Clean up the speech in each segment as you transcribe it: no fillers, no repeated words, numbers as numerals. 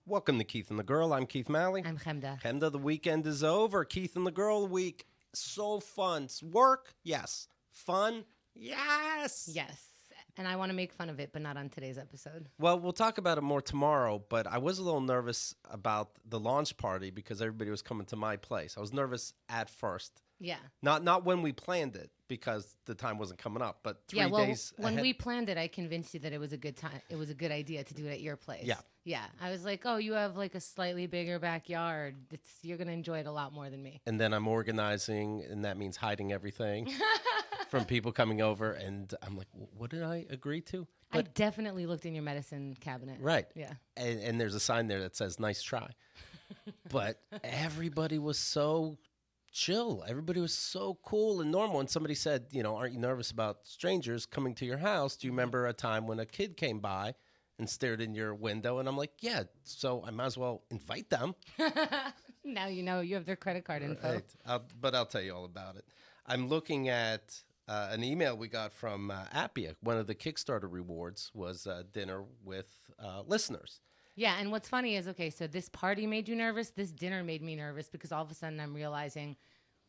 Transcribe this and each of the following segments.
Welcome to Keith and the Girl. I'm Keith Malley. I'm Chemda. Chemda, the weekend is over. Keith and the Girl week. So fun. Work? Yes. Fun? Yes. Yes. And I want to make fun of it, but not on today's episode. Well, we'll talk about it more tomorrow, but I was a little nervous about the launch party because everybody was coming to my place. I was nervous at first. Yeah. Not when we planned it because the time wasn't coming up, but 3 days when ahead. we planned it, I convinced you that it was a good time. It was a good idea to do it at your place. Yeah. Yeah. I was like, oh, you have like a slightly bigger backyard. You're going to enjoy it a lot more than me. And then I'm organizing, and that means hiding everything from people coming over. And I'm like, what did I agree to? I definitely looked in your medicine cabinet. Right. Yeah. And there's a sign there that says, nice try. But everybody was so chill. Everybody was so cool and normal. And somebody said, aren't you nervous about strangers coming to your house? Do you remember a time when a kid came by and stared in your window? And I'm like, yeah, so I might as well invite them. Now you know you have their credit card info. Right. But I'll tell you all about it. I'm looking at an email we got from Appia. One of the Kickstarter rewards was dinner with listeners. Yeah, and what's funny is, okay, so this party made you nervous. This dinner made me nervous because all of a sudden I'm realizing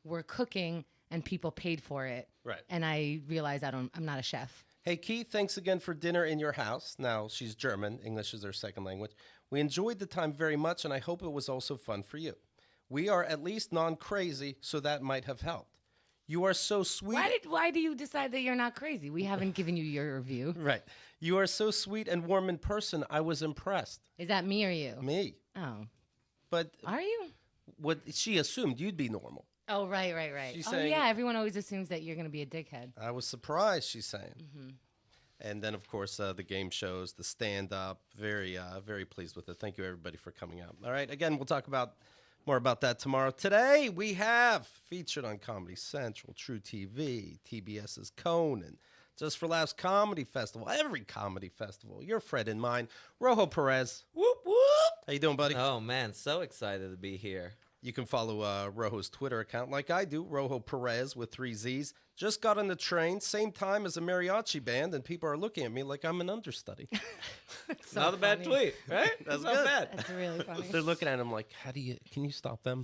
we're cooking and people paid for it. Right. And I realize I'm not a chef. Hey, Keith, thanks again for dinner in your house. Now, she's German. English is her second language. We enjoyed the time very much, and I hope it was also fun for you. We are at least non-crazy, so that might have helped. You are so sweet. Why do you decide that you're not crazy? We haven't given you your review. Right. You are so sweet and warm in person. I was impressed. Is that me or you? Me. Oh. But Are you? what she assumed you'd be normal. Oh, right. She's Oh, saying- yeah, everyone always assumes that you're going to be a dickhead. I was surprised, she's saying. Mm-hmm. And then, of course, the game shows, the stand-up. Very, very pleased with it. Thank you, everybody, for coming out. All right. Again, we'll talk more about that tomorrow. Today, we have featured on Comedy Central, True TV, TBS's Conan, Just for Laughs Comedy Festival, every comedy festival. Your friend and mine, Rojo Perez. Whoop, whoop. How you doing, buddy? Oh, man, so excited to be here. You can follow Rojo's Twitter account like I do, Rojo Perez with 3 Zs. Just got on the train, same time as a mariachi band, and people are looking at me like I'm an understudy. So Not a bad funny. tweet, right? That's not good. bad. That's really funny. They're looking at him like, can you stop them?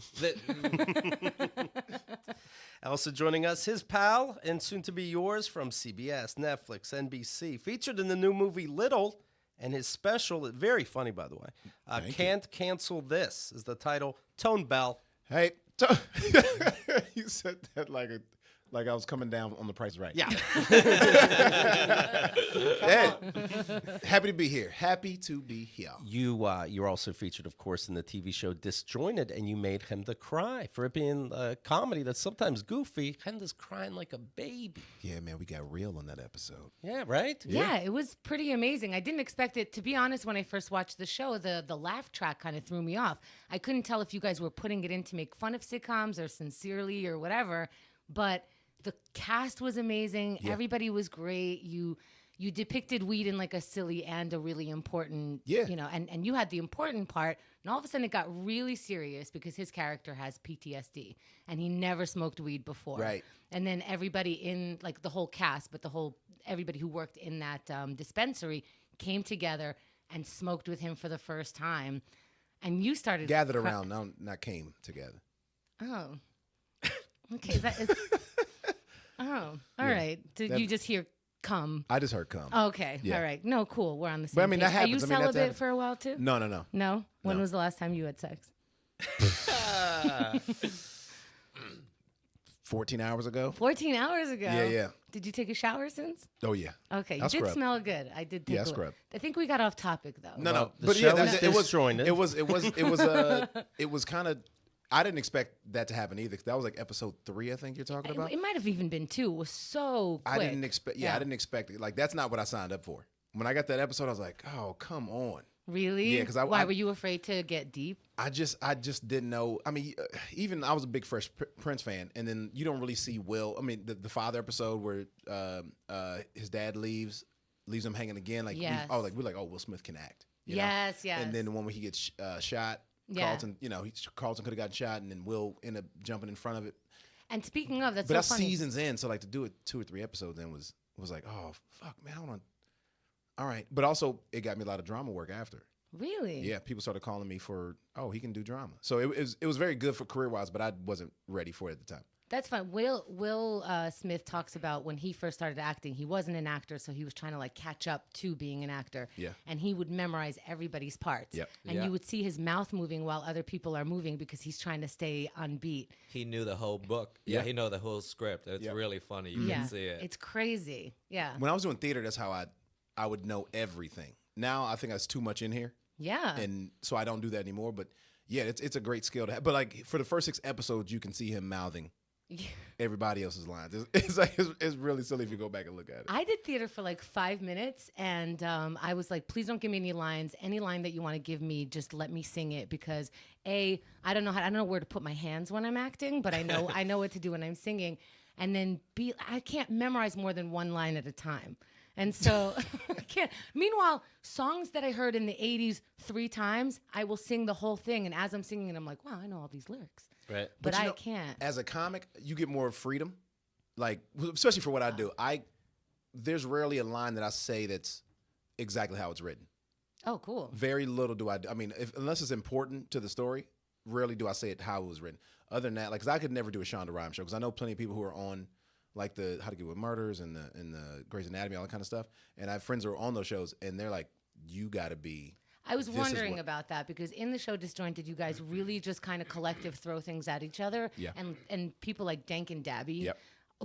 Also joining us, his pal, and soon to be yours from CBS, Netflix, NBC, featured in the new movie Little, and his special, very funny by the way, Can't Cancel This is the title. Tone Bell. Hey, you said that like I was coming down on The Price is Right. Yeah. Hey, happy to be here. Happy to be here. You're also featured, of course, in the TV show Disjointed, and you made Chemda cry for it being a comedy that's sometimes goofy. Chemda's crying like a baby. Yeah, man, we got real on that episode. Yeah, right? Yeah, it was pretty amazing. I didn't expect it. To be honest, when I first watched the show, the laugh track kind of threw me off. I couldn't tell if you guys were putting it in to make fun of sitcoms or sincerely or whatever, but the cast was amazing. Yeah. Everybody was great. You depicted weed in like a silly and a really important, Yeah. and you had the important part. And all of a sudden it got really serious because his character has PTSD and he never smoked weed before. Right. And then everybody in like the whole cast, but everybody who worked in that dispensary came together and smoked with him for the first time. And you started Gathered around, not came together. Oh, okay. All right. Did you just hear come? I just heard come. Okay. Yeah. All right. No, cool. We're on the same But I mean, page. that happens. Are you I mean, that's celibate happened. for a while too? No. No? When No. was the last time you had sex? 14 hours ago. 14 hours ago. Yeah. Did you take a shower since? Oh, yeah. Okay. You I did scrubbed. smell good. I did take Yeah, I a look. scrubbed. I think we got off topic though. No. the But show yeah, is it was Disjointed. It was kind of. I didn't expect that to happen either. 'Cause that was like episode 3, I think you're talking about. It might have even been 2. It was so quick. I didn't expect. Yeah, I didn't expect it. Like that's not what I signed up for. When I got that episode, I was like, "Oh, come on." Really? Yeah, 'cause Why were you afraid to get deep? I just didn't know. I mean, even I was a big Fresh Prince fan, and then you don't really see Will. I mean, the father episode where his dad leaves him hanging again. Like, Yes. we're like, oh, Will Smith can act. you know? Yes. And then the one where he gets shot, Yeah. Carlton, Carlton could have gotten shot, and then Will end up jumping in front of it. And speaking of, that's But so that's funny. seasons in, so like to do it 2 or 3 episodes in was was like, oh fuck, man, I want to. All right, but also it got me a lot of drama work after. Really? Yeah, people started calling me for, oh, he can do drama. So it was very good for career wise, but I wasn't ready for it at the time. That's fine. Will Smith talks about when he first started acting, he wasn't an actor, so he was trying to like catch up to being an actor. Yeah. And he would memorize everybody's parts. Yep. And Yeah. you would see his mouth moving while other people are moving because he's trying to stay on beat. He knew the whole book. Yeah. Yeah, he know the whole script. It's Yep. really funny. You Yeah. can see it. It's crazy. Yeah. When I was doing theater, that's how I would know everything. Now I think that's too much in here, Yeah. and so I don't do that anymore. But yeah, it's a great skill to have. But like for the first 6 episodes, you can see him mouthing Yeah. everybody else's lines. It's really silly if you go back and look at it. I did theater for like 5 minutes, and I was like, please don't give me any lines. Any line that you want to give me, just let me sing it, because I don't know where to put my hands when I'm acting, but I know what to do when I'm singing. And then I can't memorize more than one line at a time. And so I can't. Meanwhile, songs that I heard in the 80s 3 times, I will sing the whole thing. And as I'm singing it, I'm like, wow, I know all these lyrics. Right. But you I know, can't. As a comic, you get more freedom, like especially for what I do. There's rarely a line that I say that's exactly how it's written. Oh, cool. Very little do I do. I mean, unless it's important to the story, rarely do I say it how it was written. Other than that, like, 'cause I could never do a Shonda Rhimes show because I know plenty of people who are on like the How to Get Away with Murders and the Grey's Anatomy, all that kind of stuff. And I have friends who are on those shows, and they're like, you got to be. I was This is wondering what- about that because in the show Disjointed, you guys really just kind of collective throw things at each other. Yeah. And people like Dank and Dabby, Yep.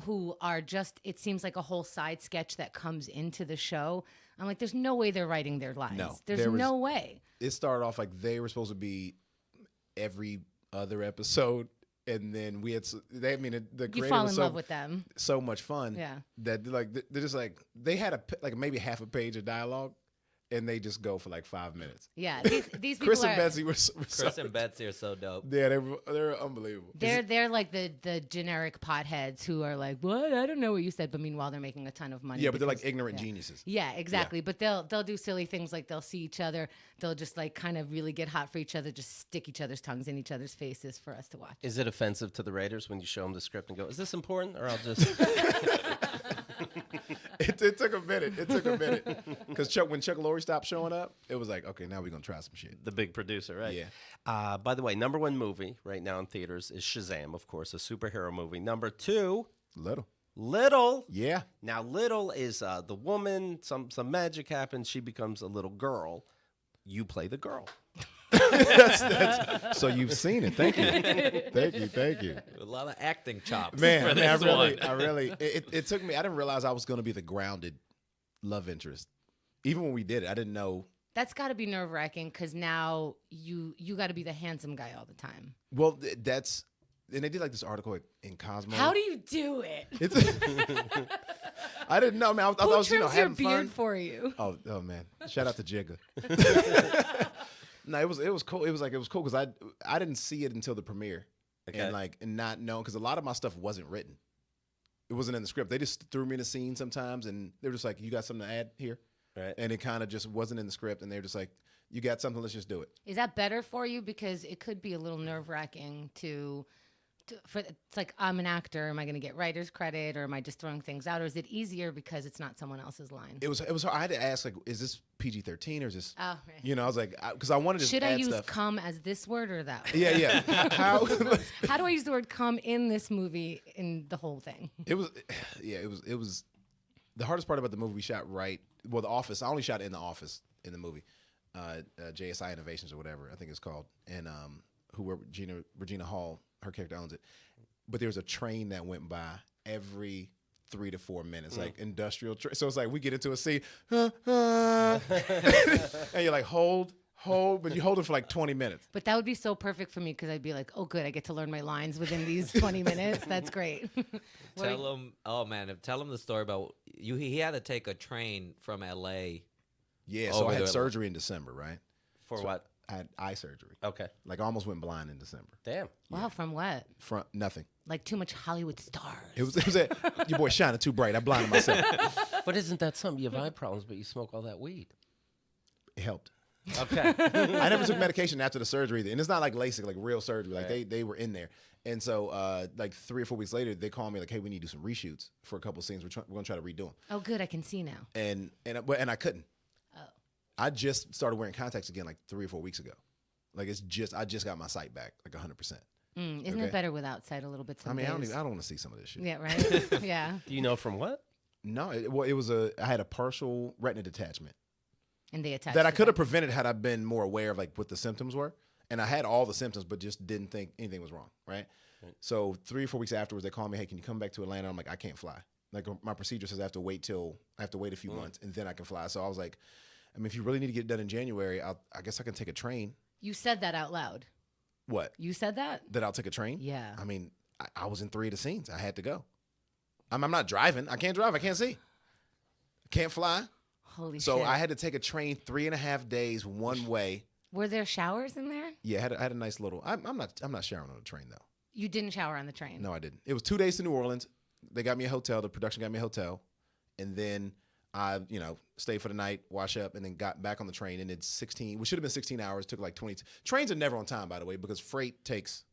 who are just, it seems like a whole side sketch that comes into the show. I'm like, there's no way they're writing their lines. No, There's there was- no way. It started off like they were supposed to be every other episode, and then we had. The You creator fall was in so, love with them. so much fun. Yeah. That like they're just like they had like maybe half a page of dialogue, and they just go for like 5 minutes. Yeah. These people Chris are, and Betsy were so, Chris and Betsy are so dope. yeah, they're unbelievable. they're like the generic potheads who are like, what? I don't know what you said. But meanwhile, they're making a ton of money. Yeah, but they're like because- ignorant yeah. geniuses. Yeah, exactly. But they'll do silly things like they'll see each other. They'll just like kind of really get hot for each other, just stick each other's tongues in each other's faces for us to watch. Is it offensive to the Raiders when you show them the script and go, "Is this important?" Or I'll just. It took a minute. It took a minute because when Chuck Lorre stopped showing up, it was like, okay, now we're gonna try some shit. The big producer, right? Yeah. By the way, number 1 movie right now in theaters is Shazam, of course, a superhero movie. Number 2, Little. Yeah. Now, Little is the woman. Some magic happens. She becomes a little girl. You play the girl. So you've seen it. Thank you. Thank you. A lot of acting chops. Man, for I this one. really, it took me. I didn't realize I was going to be the grounded love interest. Even when we did it, I didn't know. That's got to be nerve wracking because now you got to be the handsome guy all the time. Well, that's and they did like this article in Cosmo. How do you do it? It's, I didn't know, man. I thought I Who was, trims your having beard fun. for you? Oh man! Shout out to Jigga. No, it was cool. It was cool because I didn't see it until the premiere, Okay. and not know because a lot of my stuff wasn't written. It wasn't in the script. They just threw me in a scene sometimes, and they were just like, "You got something to add here?" Right. And it kind of just wasn't in the script, and they were just like, "You got something? Let's just do it." Is that better for you? Because it could be a little nerve wracking it's like, I'm an actor. Am I going to get writer's credit, or am I just throwing things out? Or is it easier because it's not someone else's line? It was hard. I had to ask like, "Is this PG-13 or is this?" Oh, right. You know, I was like, because I wanted to Should I add use stuff. "come" as this word or that word? Yeah. How? How do I use the word "come" in this movie in the whole thing? It was the hardest part about the movie. We shot The Office. I only shot in the office in the movie, JSI Innovations or whatever I think it's called, and Regina Hall, her character owns it. But there was a train that went by every 3 to 4 minutes, like industrial train. So it's like we get into a scene, and you're like, hold, but you hold it for like 20 minutes. But that would be so perfect for me because I'd be like, oh, good, I get to learn my lines within these 20 minutes. That's great. Tell him, tell him the story about you. He had to take a train from L.A. Yeah, so Over I had there. surgery in December, right? For what? I had eye surgery. Okay. Like I almost went blind in December. Damn. Wow, from what? From nothing. Like too much Hollywood stars. It was your boy shining too bright. I blinded myself. But isn't that something? You have eye problems, but you smoke all that weed. It helped. Okay. I never took medication after the surgery either. And it's not like LASIK, like real surgery. Like they were in there. And so like 3 or 4 weeks later, they called me like, hey, we need to do some reshoots for a couple of scenes. We're going to try to redo them. Oh, good. I can see now. And I couldn't. Oh. I just started wearing contacts again like 3 or 4 weeks ago. Like I just got my sight back like 100%. Isn't it better without sight a little bit? Some I mean, days? I don't want to see some of this shit. Yeah, right. Yeah. Do you know from what? No, I had a partial retina detachment And they attach that I to could have that. prevented had I been more aware of like what the symptoms were. And I had all the symptoms, but just didn't think anything was wrong. Right. So 3 or 4 weeks afterwards, they called me, hey, can you come back to Atlanta? I'm like, I can't fly. Like my procedure says I have to wait a few months and then I can fly. So I was like, I mean, if you really need to get it done in January, I guess I can take a train. You said that out loud. What? You said that? That I'll take a train? Yeah. I mean, I was in 3 of the scenes. I had to go. I'm not driving. I can't drive. I can't see. I can't fly. Holy So shit. I had to take a train 3.5 days one way. Were there showers in there? Yeah, I had a nice little. I'm not showering on the train though. You didn't shower on the train? No, I didn't. It was 2 days to New Orleans. They got me a hotel. The production got me a hotel, and then I, stayed for the night, wash up, and then got back on the train. And it's 16. We should have been 16 hours. Took like 20. Trains are never on time, by the way, because freight takes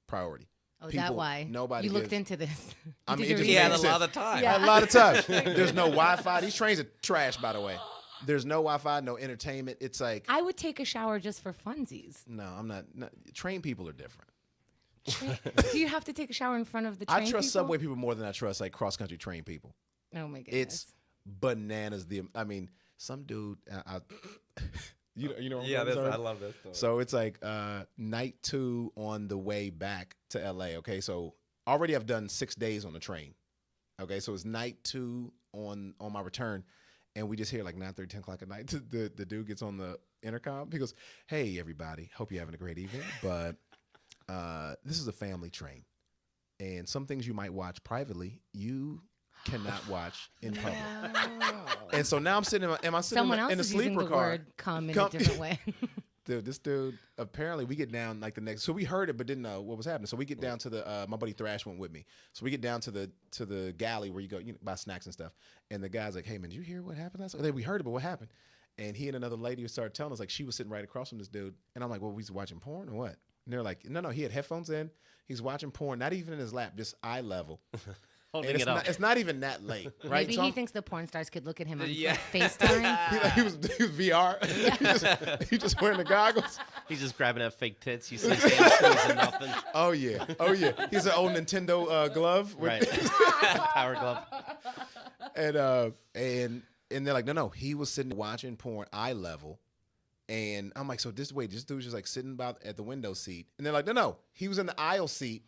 priority. Oh, is that why? Nobody. You looked into this. I You mean, did it your just He had a makes lot sense. of time. Yeah. I had a lot of time. There's no Wi-Fi. These trains are trash, by the way. There's no Wi-Fi, no entertainment. It's like, I would take a shower just for funsies. no, I'm not. Train people are different. Do you have to take a shower in front of the train I trust people? subway people more than I trust like cross-country train people. Oh my goodness. It's bananas. I mean, some dude. You know. What Yeah, I'm talking I about? love this story. So it's like night 2 on the way back to LA. Okay, so already I've done 6 days on the train. Okay, so it's night 2 on my return, and we just hear like 9:30, 10 o'clock at night. The dude gets on the intercom. He goes, "Hey everybody, hope you're having a great evening, but this is a family train, and some things you might watch privately, you cannot watch in public." And so now I'm sitting Someone else in the is using sleeper the car. word "come" in a different way. Dude, this dude, apparently we get down like the next, so we heard it but didn't know what was happening. So we get down to the, my buddy Thrash went with me. So we get down to the galley where you go, buy snacks and stuff. And the guy's like, hey man, did you hear what happened last night? We heard it, but what happened? And he and another lady started telling us, like she was sitting right across from this dude. And I'm like, well, he's watching porn or what? And they're like, no, he had headphones in. He's watching porn, not even in his lap, just eye level. Holding And it up. it's not even that late, right? Maybe So he I'm- thinks the porn stars could look at him on Yeah. FaceTime. he was VR. he just wearing the goggles. He's just grabbing that fake tits. You see his hand squeezing nothing. Oh yeah. He's an old Nintendo glove. With, Right. Power glove. and they're like, no, he was sitting watching porn eye level, and I'm like, so this dude's just like sitting about at the window seat, and they're like, no, he was in the aisle seat,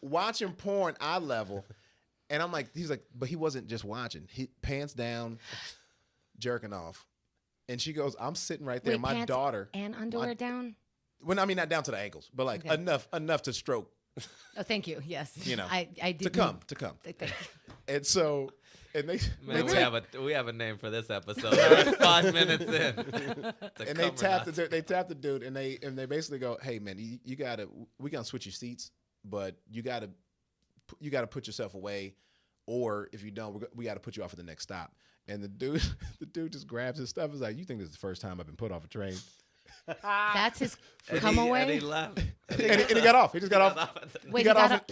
watching porn eye level, and I'm like, he's like, but he wasn't just watching, he pants down, jerking off, and she goes, I'm sitting right there, Wait, my pants daughter, and underwear down. well, I mean not down to the ankles, but like Okay. enough to stroke. Oh, thank you. Yes, I did to come. Thank you. And so, and they Man, they we have a name for this episode. We're 5 minutes in. and they tapped the dude, and they basically go, hey man, we gotta switch your seats, but you gotta put yourself away, or if you don't, we gotta put you off at the next stop. And the dude just grabs his stuff. He's like, you think this is the first time I've been put off a train? That's his And come he away. left. and he got off. He just got off. Wait,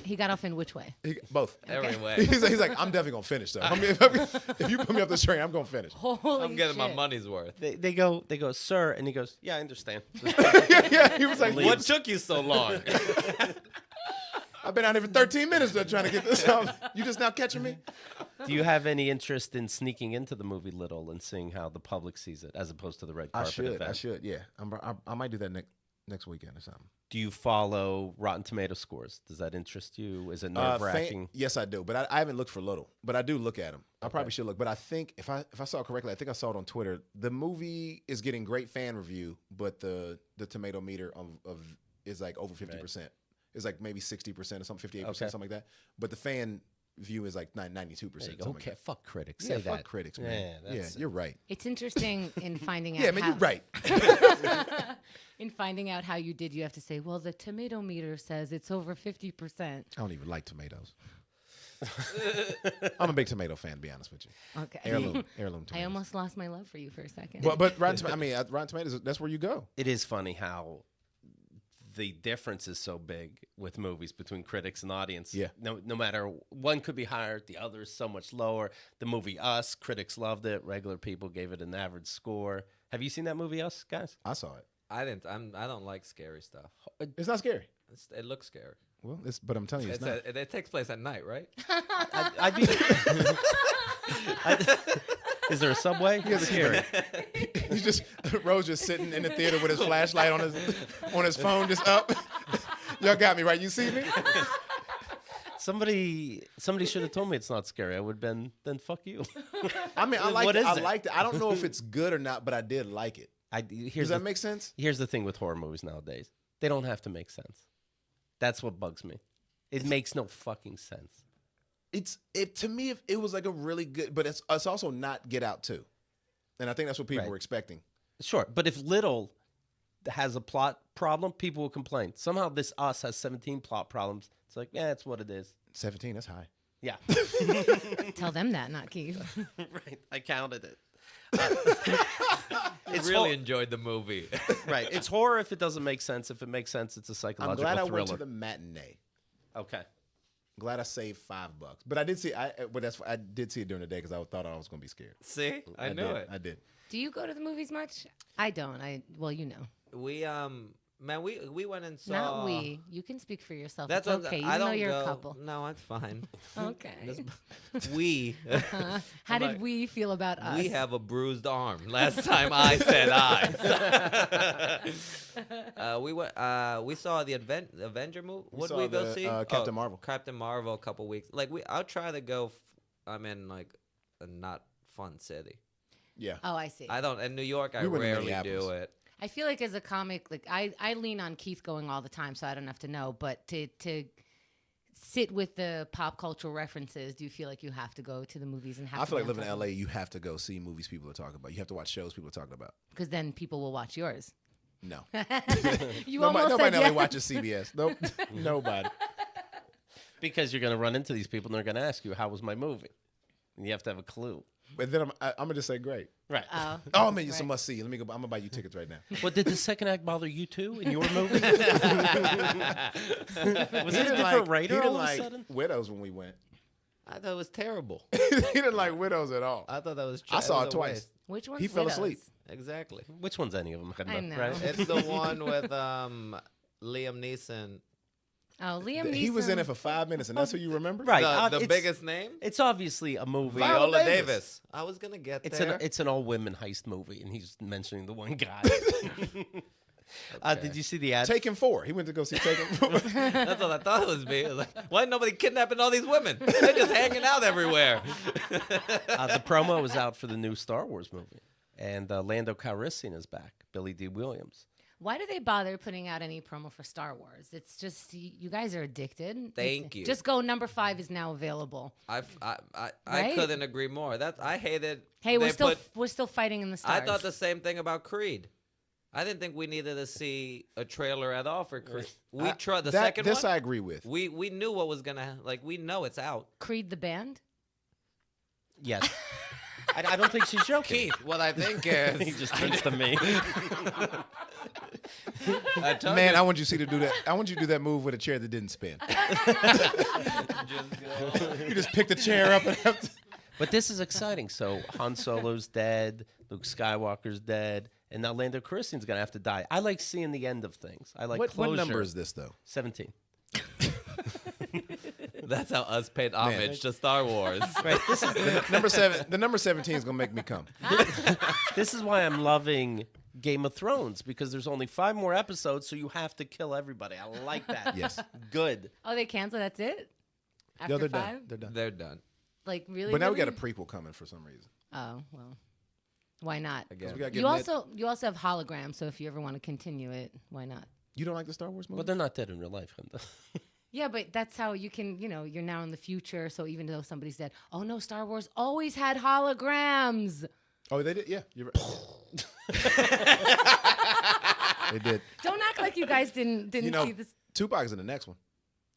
he got off in which way? Both. Every way. He's like, I'm definitely gonna finish though. I mean, if you put me off this train, I'm gonna finish. Holy I'm getting my shit. money's worth. They go, sir, and he goes, yeah, I understand. yeah, he was like, What took you so long? I've been out here for 13 minutes trying to get this out. You just now catching me? Do you have any interest in sneaking into the movie Little and seeing how the public sees it, as opposed to the red carpet event? I should. Yeah, I might do that next weekend or something. Do you follow Rotten Tomato scores? Does that interest you? Is it nerve-wracking? Yes, I do, but I haven't looked for Little, but I do look at them. I probably should look, but I think if I saw it correctly, I think I saw it on Twitter. The movie is getting great fan review, but the tomato meter of is like over 50%. It's like maybe 60% or something, 58%, something like that. But the fan view is like 92%. Okay, fuck critics. Yeah, Say fuck that. critics, man. Yeah, you're right. It's interesting in finding out. Yeah, man, how, you're right. In finding out how you did, you have to say, well, the tomato meter says it's over 50%. I don't even like tomatoes. I'm a big tomato fan, to be honest with you. Okay. Heirloom tomatoes. I almost lost my love for you for a second. But Rotten Tomatoes, that's where you go. It is funny how the difference is so big with movies between critics and audience. Yeah. No matter, one could be higher, the other is so much lower. The movie Us, critics loved it. Regular people gave it an average score. Have you seen that movie Us, guys? I saw it. I didn't. I don't like scary stuff. It's not scary. It looks scary. Well, but I'm telling you, it's not. It takes place at night, right? I'd be. Is there a subway? It's scary. He's just Rose just sitting in the theater with his flashlight on his phone, just up. Y'all got me right. You see me? Somebody should have told me it's not scary. I would have been, then fuck you. I mean, I What is it? liked it. I don't know if it's good or not, but I did like it. Does that make sense? Here's the thing with horror movies nowadays. They don't have to make sense. That's what bugs me. It makes no fucking sense. To me, it was like a really good, but it's also not Get Out too, and I think that's what people Right. were expecting. Sure, but if Little has a plot problem, people will complain. Somehow this Us has 17 plot problems. It's like, yeah, it's what it is. 17, that's high. Yeah. Tell them that, not Keith. Right. I counted it. I really enjoyed the movie. Right. It's horror if it doesn't make sense. If it makes sense, it's a I'm psychological glad I thriller. went to the matinee. Okay. Glad I saved $5, but I did see. I did see it during the day because I thought I was going to be scared. See, I knew did. it. I did. Do you go to the movies much? I don't. Well, you know. We man, we went and saw. Not we. You can speak for yourself. That's It's what okay. I Even though don't you're go. a couple. No, it's fine. Okay. We How I'm did like, we feel about us? we have a bruised arm. Last time I said I. We went. We saw the Avenger movie. What did saw we go the, see? Captain Marvel. Captain Marvel. A couple weeks. Like I'll try to go. I'm in like a not fun city. Yeah. Oh, I see. I don't. In New York, I We went to rarely Minneapolis. do it. I feel like as a comic, like I lean on Keith going all the time, so I don't have to know. But to sit with the pop cultural references, do you feel like you have to go to the movies and have? I to feel be like on living in top LA, you have to go see movies people are talking about. You have to watch shows people are talking about. because then people will watch yours. No. You nobody almost nobody said in LA yes. watches CBS. Nope. Nobody. Because you're going to run into these people and they're going to ask you, how was my movie? And you have to have a clue. But then I'm going to just say great. Right. Oh, man, it's a Right. must see. Let me go. I'm going to buy you tickets right now. What, did the second act bother you too in your movie? Was it a different writer he all didn't of a like sudden? Widows when we went. I thought it was terrible. He didn't like Widows at all. I thought that was. I saw was it a twice. waste. Which one's He fell Widows? asleep. Exactly. Which one's any of them? I know. Right? It's the one with Liam Neeson. Oh, Liam Neeson. He was in it for 5 minutes, and that's who you remember? Right. The it's- biggest name? It's obviously a movie. Viola Davis. Davis. I was gonna get It's there. it's an all women heist movie, and he's mentioning the one guy. Did you see the ad? Taken 4. He went to go see Taken 4. That's what I thought it was me. I was like, why nobody kidnapping all these women? They're just hanging out everywhere. The promo was out for the new Star Wars movie, and Lando Calrissian is back. Billy D. Williams. Why do they bother putting out any promo for Star Wars? It's just you guys are addicted. Thank you. Just go. Number 5 is now available. I Right? couldn't agree more. I hated. Hey, they we're still fighting in the stars. I thought the same thing about Creed. I didn't think we needed to see a trailer at all for Creed. We tried the second This one. I agree with. We knew what was gonna we know it's out. Creed the band. Yes. I don't think she's joking. Keith, what I think He is just turns to me. I told Man, you, I want you to see to do that. I want you to do that move with a chair that didn't spin. You just pick the chair up and have to. But this is exciting. So Han Solo's dead, Luke Skywalker's dead, and now Lando Calrissian's gonna have to die. I like seeing the end of things. I like What closure. number is this though? 17. that's how us paid homage to Star Wars. Right. This is Number 7. The number 17 is gonna make me come. this is why I'm loving Game of Thrones, because there's only 5 more episodes, so you have to kill everybody. I like that. Yes. Good. Oh, they canceled. That's it. After No, they're 5. done. They're done. They're done. Like really. But now we really? got a prequel coming for some reason. Oh well. Why not? Again. We gotta You give also have holograms, so if you ever want to continue it, why not? You don't like the Star Wars movie? But they're not dead in real life, Hunter. Yeah, but that's how you can, you're now in the future. So even though somebody's dead, oh no, Star Wars always had holograms. Oh, they did. Yeah, you're right. They did. Don't act like you guys didn't You know, see this. Tupac is in the next one.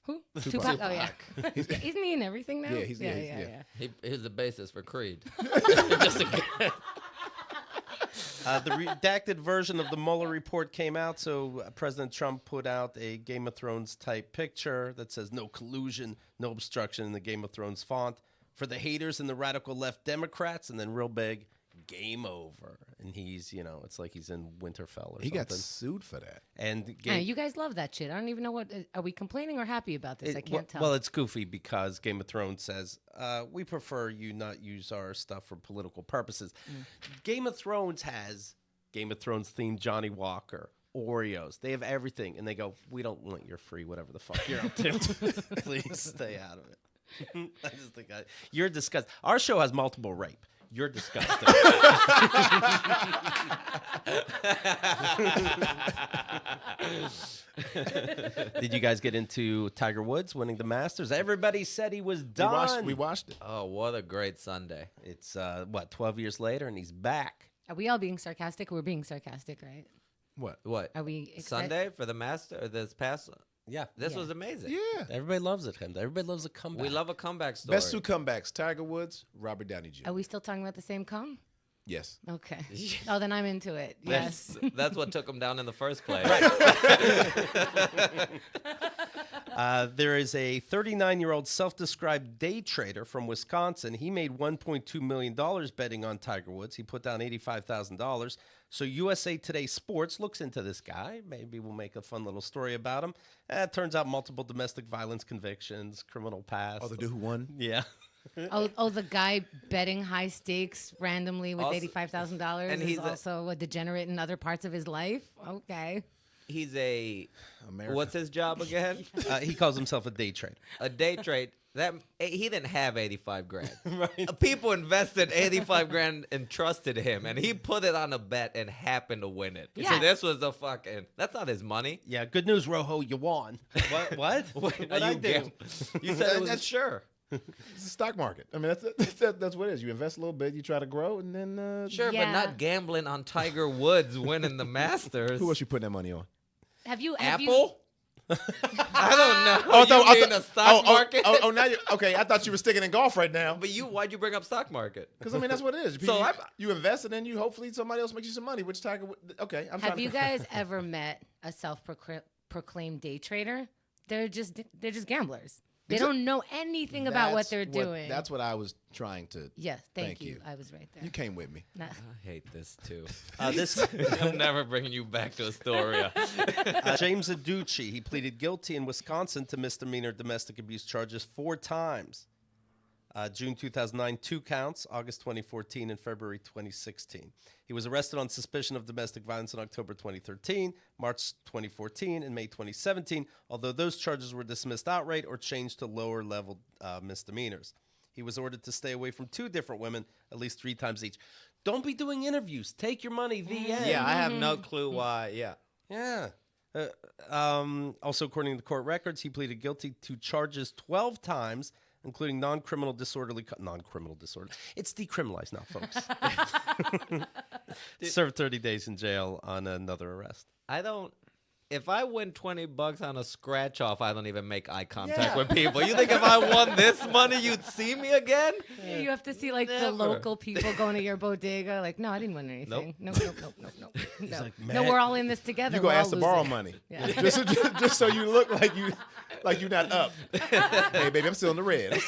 Who? Tupac? Oh, yeah. Isn't he in everything now? Yeah, yeah. He's the basis for Creed. The redacted version of the Mueller report came out, so President Trump put out a Game of Thrones type picture that says no collusion, no obstruction in the Game of Thrones font for the haters and the radical left Democrats, and then real big, game over. And he's, it's like he's in Winterfell or something. He got sued for that. And Yeah, you guys love that shit. I don't even know what. Are we complaining or happy about this? I can't tell. Well, it's goofy because Game of Thrones says, we prefer you not use our stuff for political purposes. Game of Thrones has Game of Thrones themed Johnny Walker, Oreos. They have everything. And they go, we don't want your free whatever the fuck you're up to. Please stay out of it. I just think you're disgusting. Our show has multiple rape. You're disgusting. Did you guys get into Tiger Woods winning the Masters? Everybody said he was done. We watched it. Oh, what a great Sunday. It's, 12 years later, and he's back. Are we all being sarcastic? We're being sarcastic, right? What? Are we excited? Sunday for the Master, or this past? Yeah. This Yeah. was amazing. Yeah. Everybody loves it. Everybody loves a comeback. We love a comeback story. Best two comebacks: Tiger Woods, Robert Downey Jr. Are we still talking about the same cum? Yes. Okay. Oh, then I'm into it. Yes. That's what took him down in the first place. There is a 39-year-old self-described day trader from Wisconsin. He made $1.2 million betting on Tiger Woods. He put down $85,000. So USA Today Sports looks into this guy. Maybe we'll make a fun little story about him. It turns out multiple domestic violence convictions, criminal past. Oh, the dude who won? Yeah. Oh, the guy betting high stakes randomly with Also- $85,000 and is he's also a degenerate in other parts of his life. Okay. He's a America. what's his job again? He calls himself a day trader. A day trade. That he didn't have 85 grand. Right. People invested 85 grand and trusted him, and he put it on a bet and happened to win it. Yeah. So this was the fucking. That's not his money. Yeah, good news, Rojo. You won. What? What'd I do? You said it was sure. It's the stock market. I mean, that's what it is. You invest a little bit, you try to grow, and then Sure, Yeah. but not gambling on Tiger Woods winning the Masters. Who else you putting that money on? Have you Apple? I don't know. I You mean the stock market? Now you okay? I thought you were sticking in golf right now. But why'd you bring up stock market? Because I mean, that's what it is. So You invest, and then you hopefully somebody else makes you some money. Which Tiger? Okay, I'm. Have you guys ever met a self-proclaimed day trader? They're just gamblers. They don't know anything about what they're doing. That's what I was trying to. Yes, thank Thank you. you. I was right there. You came with me. Nah. I hate this too. This I'm never bringing you back to Astoria. James Aducci, he pleaded guilty in Wisconsin to misdemeanor domestic abuse charges 4 times. June 2009, 2 counts, August 2014, and February 2016. He was arrested on suspicion of domestic violence in October 2013, March 2014, and May 2017, although those charges were dismissed outright or changed to lower-level misdemeanors. He was ordered to stay away from 2 different women at least 3 times each. Don't be doing interviews. Take your money, the end. Yeah, I have no clue why. Yeah. Yeah. Also, according to court records, he pleaded guilty to charges 12 times, including non-criminal disorder. It's decriminalized now, folks. Served 30 days in jail on another arrest. If I win $20 on a scratch off, I don't even make eye contact Yeah. with people. You think if I won this money, you'd see me again? You have to see like the Never. local people going to your bodega. Like, no, I didn't win anything. Nope. No. like, No, "Man." we're all in this together. You We're gonna all ask to borrow losing. money, Yeah. just so you look like you're not up. Hey, baby, I'm still in the red.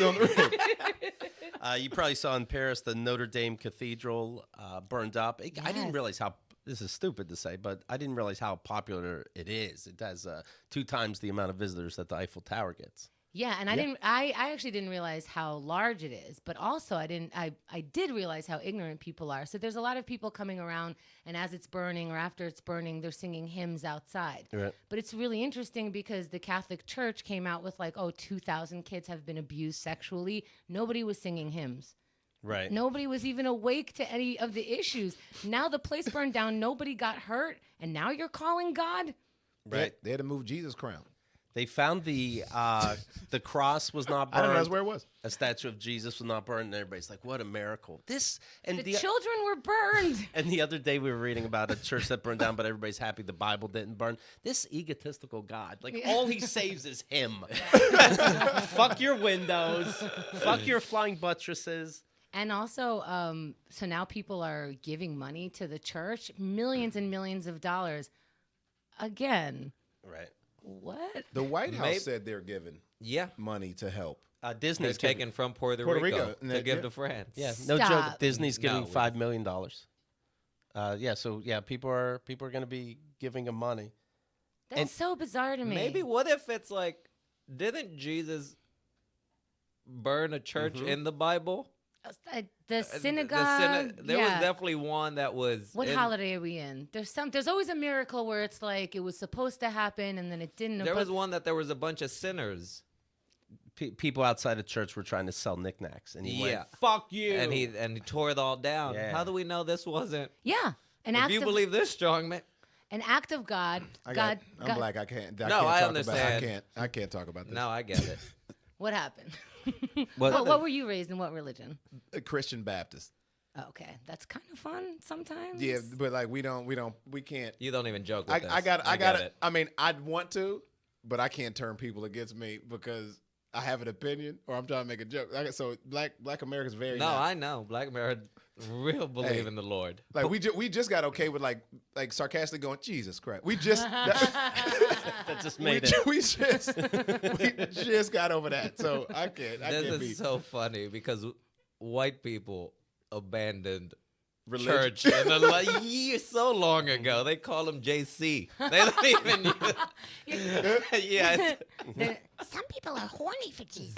You probably saw in Paris the Notre-Dame Cathedral burned up. I didn't Yes. realize how, this is stupid to say, but I didn't realize how popular it is. It has 2 times the amount of visitors that the Eiffel Tower gets. Yeah, and I actually didn't realize how large it is, but also I did realize how ignorant people are. So there's a lot of people coming around, and as it's burning or after it's burning, they're singing hymns outside. Right. But it's really interesting because the Catholic Church came out with like, 2,000 kids have been abused sexually. Nobody was singing hymns. Right. Nobody was even awake to any of the issues. Now the place burned down, nobody got hurt, and now you're calling God? Right. They had to move Jesus' crown. They found the cross was not burned. I didn't realize where it was. A statue of Jesus was not burned, and everybody's like, "What a miracle!" This and The children were burned. And the other day we were reading about a church that burned down, but everybody's happy the Bible didn't burn. This egotistical God, like all he saves is him. Fuck your windows. Fuck your flying buttresses. And also, so now people are giving money to the church, millions and millions of dollars. Again, Right. what? The White House Maybe- said they're giving Yeah. money to help. They're Disney's taken from Puerto Puerto Rico Rico, and to they- give yeah. to France. Yeah, no Stop. joke. Disney's giving No, $5 million. So people are going to be giving him money. That's And- so bizarre to me. Maybe what if it's like, didn't Jesus burn a church in the Bible? The synagogue. There was definitely one that was. What in- holiday are we in? There's always a miracle where it's like it was supposed to happen and then it didn't. There but- was one that there was a bunch of sinners. People outside of church were trying to sell knickknacks, and he Yeah. went, "Fuck you!" And he tore it all down. Yeah. How do we know this wasn't? Yeah, an If act you of believe this strong, man. an act of God. I'm God. black. I can't. I No, can't I talk understand. About, I can't talk about this. No, I get it. What happened? What- What were you raised in? What religion? A Christian Baptist. Oh, okay, that's kind of fun sometimes. Yeah, but like we can't. You don't even joke with this. I got get it. I mean, I'd want to, but I can't turn people against me because I have an opinion or I'm trying to make a joke. So Black America's very No, nice. I know. Black America real believe Hey. in the Lord. Like we just got okay with like sarcastically going Jesus Christ. We just that just we, made it. we just got over that. So I can't This be is so funny because white people abandoned religion. church and like years so long ago. They call him JC. They don't even use. Yeah. Some people are horny for Jesus.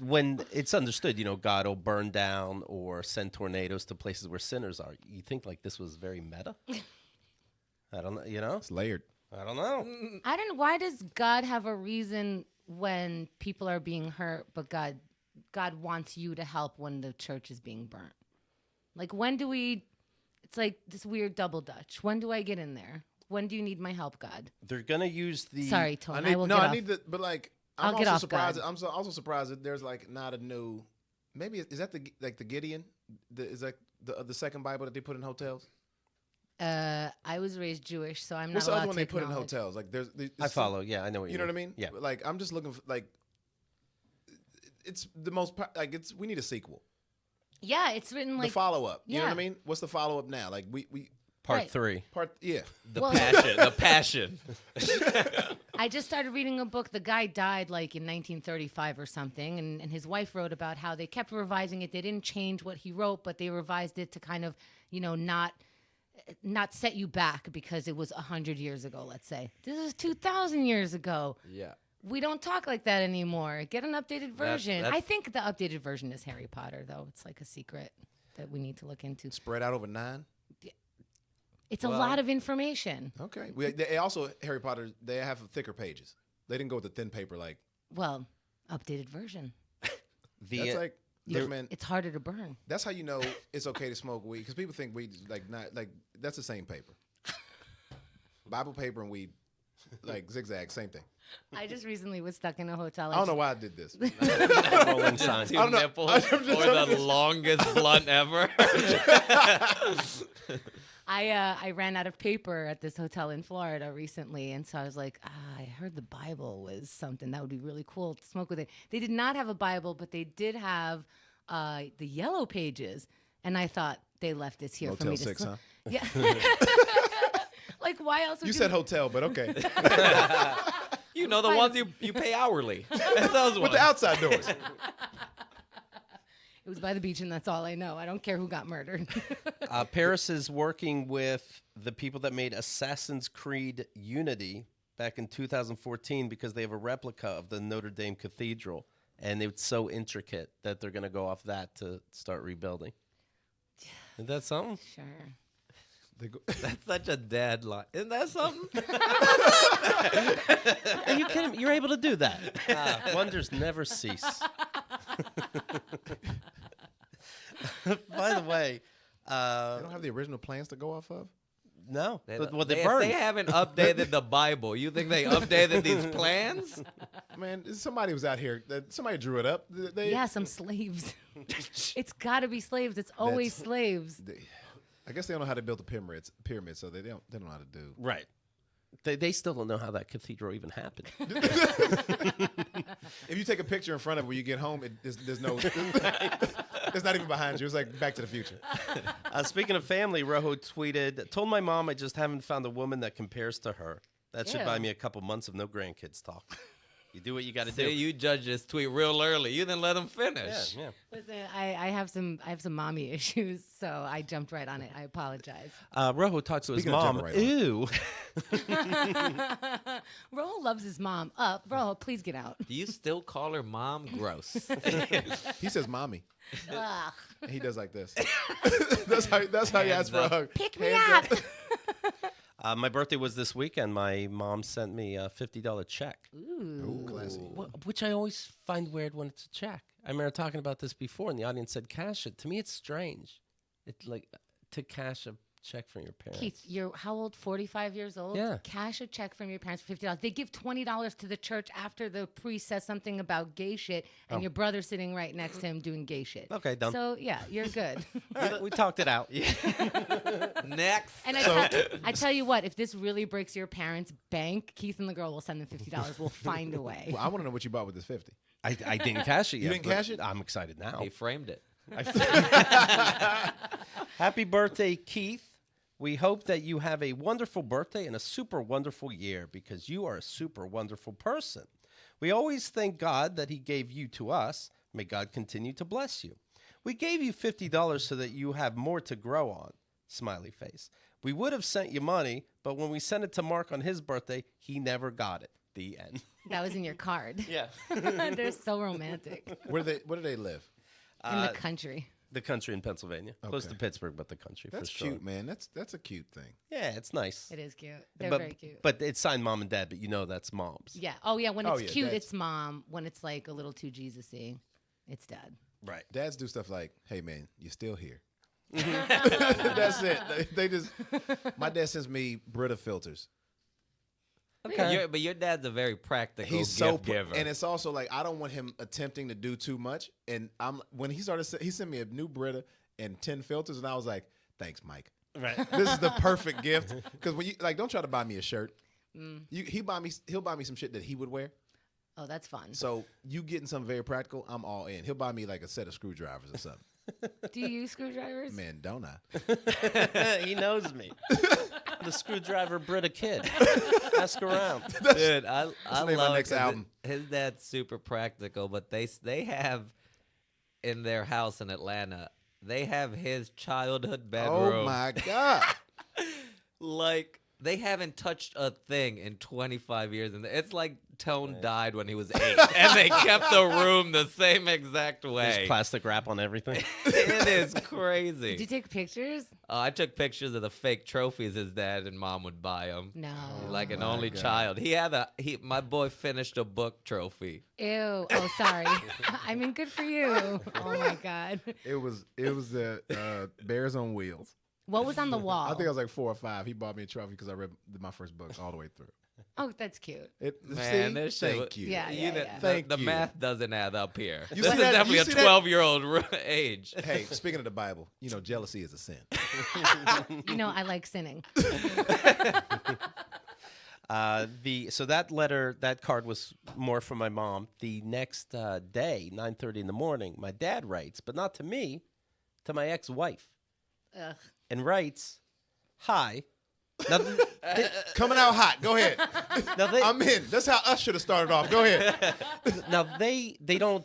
When it's understood, God will burn down or send tornadoes to places where sinners are. You think like this was very meta? I don't know. It's layered. I don't know. I don't know. Why does God have a reason when people are being hurt, but God wants you to help when the church is being burnt? Like, when do we? It's like this weird double dutch. When do I get in there? When do you need my help, God? They're gonna use the. Sorry, Tony. I need, will no, get I off. need the, but like I'll I'm get also off, surprised. God. I'm also surprised that there's like not a new. Maybe is that the Gideon? Is that the second Bible that they put in hotels? I was raised Jewish, so I'm not What's the allowed other one to they put in acknowledge. hotels? Like there's I follow. Yeah, I know what You know what I mean? Yeah. Like I'm just looking for like. It's the most like it's. We need a sequel. Yeah, it's written like the follow up. You know what I yeah. mean? What's the follow up now? Like we Part Right. 3. part yeah. The Well- passion. The passion. I just started reading a book. The guy died like in 1935 or something, and his wife wrote about how they kept revising it. They didn't change what he wrote, but they revised it to kind of, not set you back because it was 100 years ago, let's say. This is 2,000 years ago. Yeah. We don't talk like that anymore. Get an updated version. that's- I think the updated version is Harry Potter, though. It's like a secret that we need to look into. Spread out over 9. It's a Well- lot of information. Okay. They also Harry Potter. They have thicker pages. They didn't go with the thin paper like. Well, updated version. That's like. You- Look, man, It's harder to burn. that's how you know it's okay to smoke weed because people think weed is like not like that's the same paper. Bible paper and weed, like zigzag, same thing. I just recently was stuck in a hotel. I don't know why I did this. Rolling sign. Two don't know. nipples I'm just- or the longest blunt ever. I ran out of paper at this hotel in Florida recently, and so I was like, I heard the Bible was something that would be really cool to smoke with it. They did not have a Bible, but they did have the yellow pages, and I thought they left this here for Motel me to 6, huh? Yeah. Like, why else would You said hotel, but okay. You know the ones you pay hourly. It's those With ones. the outside doors. It was by the beach, and that's all I know. I don't care who got murdered. Paris is working with the people that made Assassin's Creed Unity back in 2014 because they have a replica of the Notre-Dame Cathedral, and it's so intricate that they're going to go off that to start rebuilding. Isn't that something? Sure. That's such a dad line. Isn't that something? Are you kidding me? You're able to do that. Wonders never cease. By the way, They don't have the original plans to go off of. No. They, Well, they if burned. they haven't updated the Bible, you think they updated these plans? Man, somebody was out here. Somebody drew it up. Yeah, some slaves. It's got to be slaves. It's always slaves. I guess they don't know how to build a pyramid, so they don't know how to do. Right. They still don't know how that cathedral even happened. If you take a picture in front of it when you get home, there's no. It's not even behind you. It's like Back to the Future. Speaking of family, Rojo tweeted, "Told my mom I just haven't found a woman that compares to her. That should Ew. buy me a couple months of no grandkids talk." You do what you got to See, do. you judged this tweet real early. You didn't let him finish. Yeah. Listen, I have some mommy issues, so I jumped right on it. I apologize. Rojo talked to his Speaking of mom. jumping right Ew. Rojo loves his mom. Rojo, please get out. Do you still call her mom? Gross. He says, "Mommy." Ugh. And he does like this. that's how he asks for a hug. Pick me up. My birthday was this weekend. My mom sent me a $50 check, Ooh, classy. which I always find weird when it's a check. I remember talking about this before, and the audience said cash it. To me, it's strange. It's like to cash a check from your parents. Keith, you're how old? 45 years old? Yeah. Cash a check from your parents for $50. They give $20 to the church after the priest says something about gay shit, and your brother's sitting right next to him doing gay shit. Okay, done. So, yeah, you're good. We talked it out. Next. And I tell you what, if this really breaks your parents' bank, Keith and the girl will send them $50. We'll find a way. Well, I want to know what you bought with this 50. I didn't cash it yet. didn't but cash it? I'm excited now. He framed it. Happy birthday, Keith. We hope that you have a wonderful birthday and a super wonderful year because you are a super wonderful person. We always thank God that he gave you to us. May God continue to bless you. We gave you $50 so that you have more to grow on. Smiley face. We would have sent you money, but when we sent it to Mark on his birthday, he never got it. The end. That was in your card. Yeah. They're so romantic. Where do they live? In the country. The country in Pennsylvania. Close to Okay. Pittsburgh, but the country That's for sure. cute, man. That's a cute thing. Yeah, it's nice. It is cute. They're but, very cute. But it's signed mom and dad, but you know that's mom's. Yeah. Oh, yeah. When it's Oh, yeah, cute, that's- it's mom. When it's like a little too Jesus-y, it's dad. Right. Dads do stuff like, "Hey, man, you're still here." That's it. They just. My dad sends me Brita filters. Okay. But your dad's a very practical He's gift so giver. and it's also like I don't want him attempting to do too much. And when he sent me a new Brita and 10 filters, and I was like, "Thanks, Mike. Right. This is the perfect gift." Because when you don't try to buy me a shirt. He'll buy me some shit that he would wear. Oh, that's fun. So you getting something very practical, I'm all in. He'll buy me like a set of screwdrivers or something. Do you use screwdrivers? Man, don't I? He knows me. The screwdriver Brita kid. Ask around. Dude, I the name of my love next 'cause album. His dad's super practical, but they have in their house in Atlanta, they have his childhood bedroom. Oh my God. Like they haven't touched a thing in 25 years, and it's like Tone died when he was 8, and they kept the room the same exact There's way. plastic wrap on everything. It is Did you crazy. take pictures? I took pictures of the fake trophies his dad and mom would buy him. No. Like an my only God. child. My boy finished a book trophy. Ew. Oh, sorry. I mean, good for you. Oh my God. It was the Bears on Wheels. What was on the wall? I think I was like 4 or 5. He bought me a trophy because I read my first book all the way through. Oh, that's cute. Man, this shit thank was- you. Yeah. Thank the you. math doesn't add up here. You This see is that- definitely you a see that- 12-year-old age. Hey, speaking of the Bible, jealousy is a sin. You know, I like sinning. So that card was more from my mom. The next day, 9:30 in the morning, my dad writes, but not to me, to my ex-wife, Ugh. and writes, "Hi." Now, Coming out hot. Go ahead. they, I'm in. That's how us should have started off. Go ahead. now they don't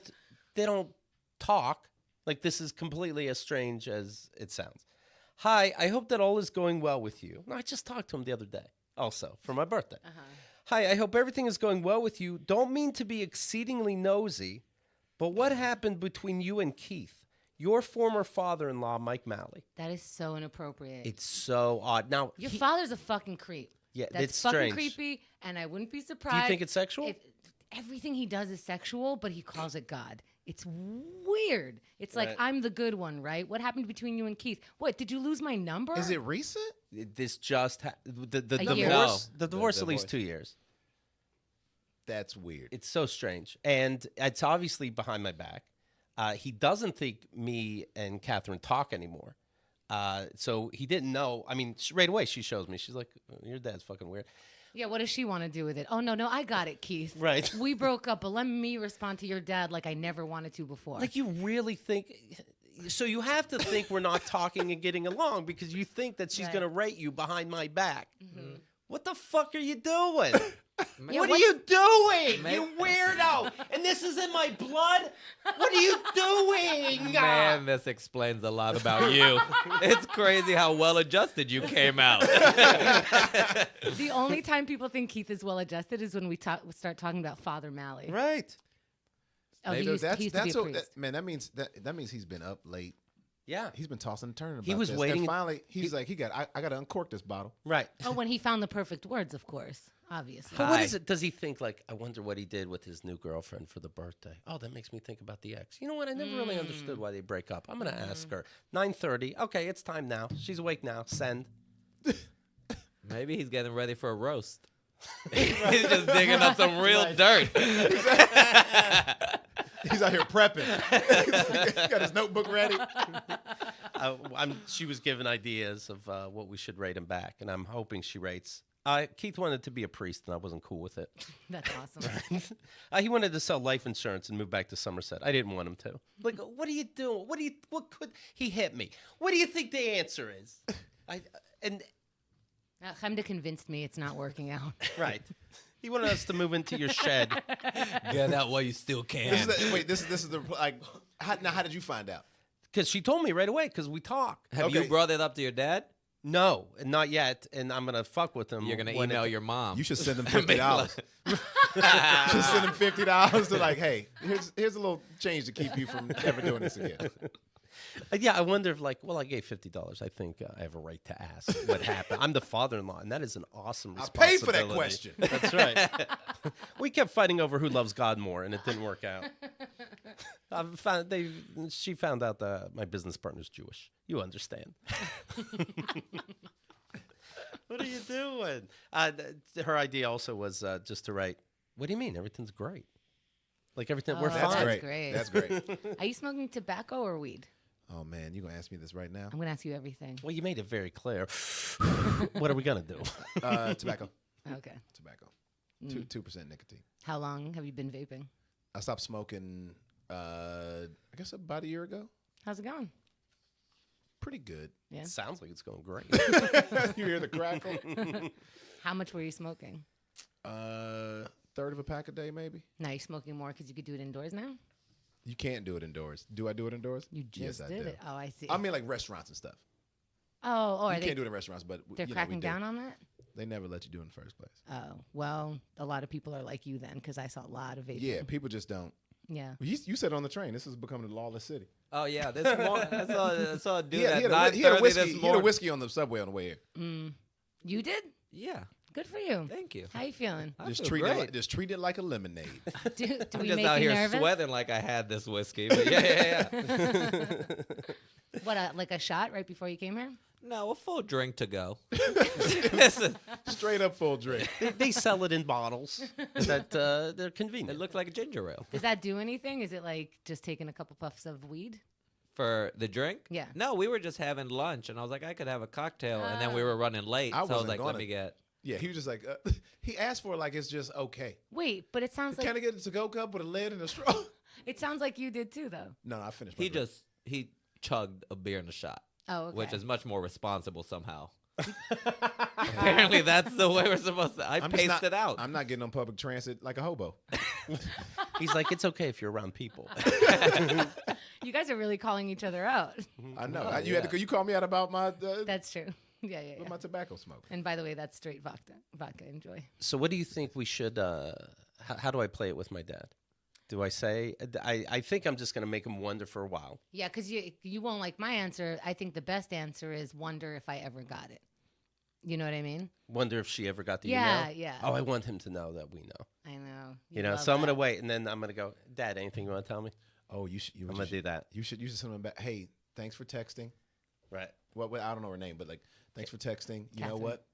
talk. Like, this is completely as strange as it sounds. "Hi, I hope that all is going well with you." No, I just talked to him the other day, also for my birthday. "Hi, I hope everything is going well with you. Don't mean to be exceedingly nosy, but what happened between you and Keith, your former father-in-law, Mike Malley?" That is so inappropriate. It's so odd. Now, Your father's a fucking creep. Yeah, That's it's fucking strange. creepy, and I wouldn't be surprised. Do you think it's sexual? If everything he does is sexual, but he calls it God. It's weird. It's like Right. I'm the good one, right? What happened between you and Keith? What, did you lose my number? Is it recent? This just the A year. divorce. No, The divorce at least divorce. 2 years. That's weird. It's so strange, and it's obviously behind my back. He doesn't think me and Catherine talk anymore. So he didn't know. I mean, right away she shows me. She's like, "Your dad's fucking weird." Yeah, what does she want to do with it? Oh, no, I got it, Keith. Right. We broke up, but let me respond to your dad like I never wanted to before. Like, you really think? So you have to think we're not talking and getting along because you think that she's Right. gonna rate you behind my back. What the fuck are you doing? Yeah, what are what's- you doing, Man- you weirdo? And this is in my blood? What are you doing? Man, this explains a lot about you. It's crazy how well adjusted you came out. The only time people think Keith is well adjusted is when we start talking about Father Malley. Right. Oh, Maybe he used to be a what- priest. man. That means he's been up late. Yeah. He's been tossing and turning. About He was this. waiting- And finally, he's like, I got to uncork this bottle. Right. Oh, when he found the perfect words, of course, obviously. But what Hi. is it? Does he think like, I wonder what he did with his new girlfriend for the birthday? Oh, that makes me think about the ex. You know what? I never really understood why they break up. I'm gonna ask her. 9:30. Okay, it's time now. She's awake now. Send. Maybe he's getting ready for a roast. He's just digging up some real dirt. He's out here prepping. He got his notebook ready. She was given ideas of what we should rate him back, and I'm hoping she rates. Keith wanted to be a priest, and I wasn't cool with it. That's awesome. He wanted to sell life insurance and move back to Somerset. I didn't want him to. Like, what are you doing? What could he hit me? What do you think the answer is? Chemda convinced me it's not working out. Right. He wanted us to move into your shed. Get out while you still can. This is the like. How did you find out? Because she told me right away, because we talk. Have Okay. you brought it up to your dad? No, not yet. And I'm going to fuck with him. You're going to when email it- your mom. You should send him $50. Just send him $50 to like, hey, here's a little change to keep you from ever doing this again. Yeah, I wonder if, like, well, I gave $50. I think I have a right to ask what happened. I'm the father-in-law, and that is an awesome I'll responsibility. pay for that question. That's right. We kept fighting over who loves God more, and it didn't work out. She found out that my business partner's Jewish. You understand. What are you doing? Her idea also was just to write, what do you mean? Everything's great. Like, everything, we're Oh, fine. That's That's great. great. That's great. Are you smoking tobacco or weed? Oh man, you gonna ask me this right now? I'm going to ask you everything. Well, you made it very clear. What are we going to do? Tobacco. Okay. Tobacco. Mm. 2% nicotine. How long have you been vaping? I stopped smoking. I guess about a year ago. How's it going? Pretty good. Yeah. Sounds like it's going great. You hear the crackle? How much were you smoking? Third of a pack a day, maybe. Now you're smoking more because you could do it indoors now? You can't do it indoors. Do I do it indoors? You just Yes, I did do. it. Oh, I see. I mean, like restaurants and stuff. are You they? can't do it in restaurants, but They're we cracking do. down on that. They never let you do it in the first place. Oh well, a lot of people are like you then, because I saw a lot of vaping. Yeah, people just don't. Yeah. You said on the train, this is becoming a lawless city. Oh, yeah. This morning, I saw a dude He at had 9:30 a whiskey. this He had a morning. whiskey on the subway on the way here. You did? Yeah. Good for you. Thank you. How you feeling? I Just feel treat great. just treat it like a lemonade. Do I'm we just make out you here nervous? sweating like I had this whiskey. But yeah. What, like a shot right before you came here? No, a full drink to go. This is- Straight up full drink. They sell it in bottles that they're it convenient. looked like a ginger ale. Does that do anything? Is it like just taking a couple puffs of weed? For the drink? Yeah. No, we were just having lunch, and I was like, I could have a cocktail, and then we were running late, I so I was wasn't like, let gonna- me get. Yeah, he was just like, he asked for it like it's just okay. Wait, but it sounds Can I like get a to-go cup with a lid and a straw? it sounds like you did too, though. No, I finished my He drink. he chugged a beer and a shot, Oh, okay. which is much more responsible somehow. Apparently, that's the way we're supposed to. I I'm just paced not- it out. I'm not getting on public transit like a hobo. He's like, it's okay if you're around people. You guys are really calling each other out. I know. Oh, You had to. You called me out about my That's true. Yeah, yeah, yeah. my tobacco smoke. And by the way, that's straight vodka. Vodka, enjoy. So what do you think we should, how do I play it with my dad? Do I say, I think I'm just going to make him wonder for a while. Yeah, because you won't like my answer. I think the best answer is wonder if I ever got it. You know what I mean? Wonder if she ever got the Yeah, email. yeah. Oh, I want him to know that we know. I know. You know, love so I'm going to that. wait, and then I'm going to go, Dad, anything you want to tell me? Oh, you should. I'm gonna do that. You should send them back. Hey, thanks for texting. Right. What I don't know her name, but like, thanks for texting. You know what?